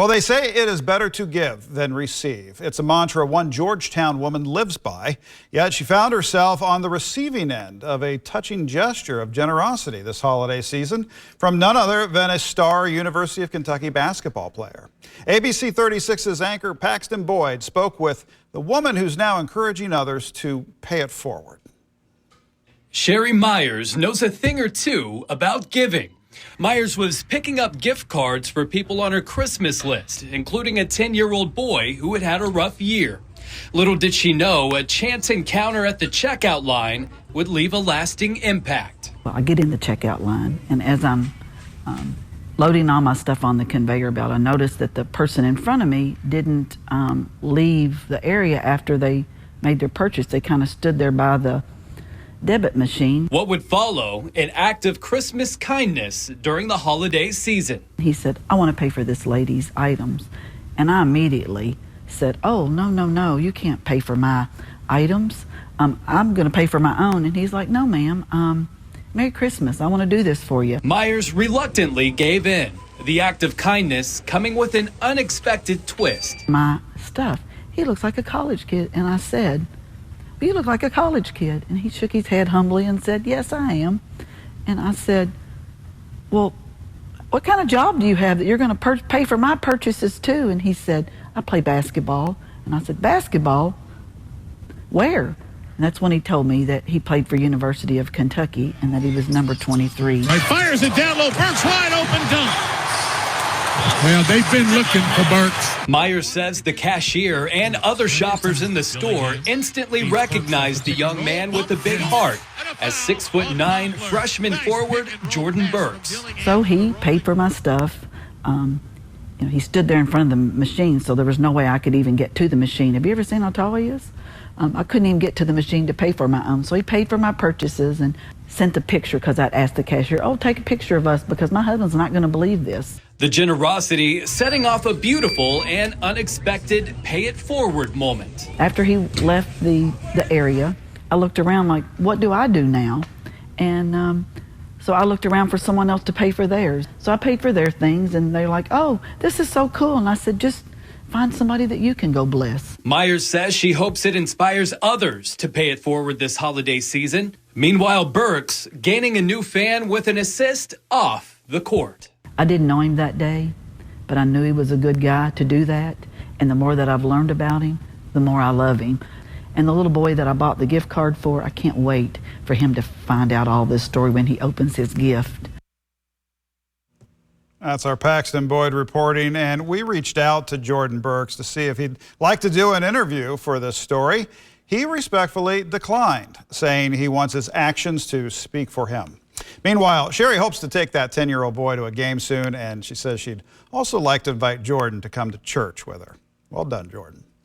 Well, they say it is better to give than receive. It's a mantra one Georgetown woman lives by, yet she found herself on the receiving end of a touching gesture of generosity this holiday season from none other than a star University of Kentucky basketball player. ABC 36's anchor Paxton Boyd spoke with the woman who's now encouraging others to pay it forward. Sherry Myers knows a thing or two about giving. Myers was picking up gift cards for people on her Christmas list, including a 10-year-old boy who had had a rough year. Little did she know a chance encounter at the checkout line would leave a lasting impact. Well, I get in the checkout line, and as I'm loading all my stuff on the conveyor belt, I noticed that the person in front of me didn't leave the area after they made their purchase. They kind of stood there by the debit machine. What would follow, an act of Christmas kindness during the holiday season. He said, "I want to pay for this lady's items." And I immediately said, "Oh, no, you can't pay for my items. I'm going to pay for my own." And he's like, "No, ma'am, Merry Christmas. I want to do this for you." Myers reluctantly gave in, the act of kindness coming with an unexpected twist. My stuff, he looks like a college kid. And I said, "You look like a college kid." And he shook his head humbly and said, "Yes, I am." And I said, "Well, what kind of job do you have that you're going to pay for my purchases too?" And he said, "I play basketball." And I said, "Basketball? Where?" And that's when he told me that he played for University of Kentucky and that he was number 23. Right, fires it down low. Burks wide open dunk. Well, they've been looking for Burks. Myers says the cashier and other shoppers in the store instantly recognized the young man with the big heart as 6'9" freshman forward Jordan Burks. So he paid for my stuff. He stood there in front of the machine, so there was no way I could even get to the machine. Have you ever seen how tall he is? I couldn't even get to the machine to pay for my own. So he paid for my purchases and sent a picture because I'd asked the cashier, "Oh, take a picture of us because my husband's not going to believe this." The generosity setting off a beautiful and unexpected pay it forward moment. After he left the area, I looked around like, what do I do now? And so I looked around for someone else to pay for theirs. So I paid for their things, and they're like, "Oh, this is so cool." And I said, "Just find somebody that you can go bless." Myers says she hopes it inspires others to pay it forward this holiday season. Meanwhile, Burks gaining a new fan with an assist off the court. I didn't know him that day, but I knew he was a good guy to do that. And the more that I've learned about him, the more I love him. And the little boy that I bought the gift card for, I can't wait for him to find out all this story when he opens his gift. That's our Paxton Boyd reporting, and we reached out to Jordan Burks to see if he'd like to do an interview for this story. He respectfully declined, saying he wants his actions to speak for him. Meanwhile, Sherry hopes to take that 10-year-old boy to a game soon, and she says she'd also like to invite Jordan to come to church with her. Well done, Jordan.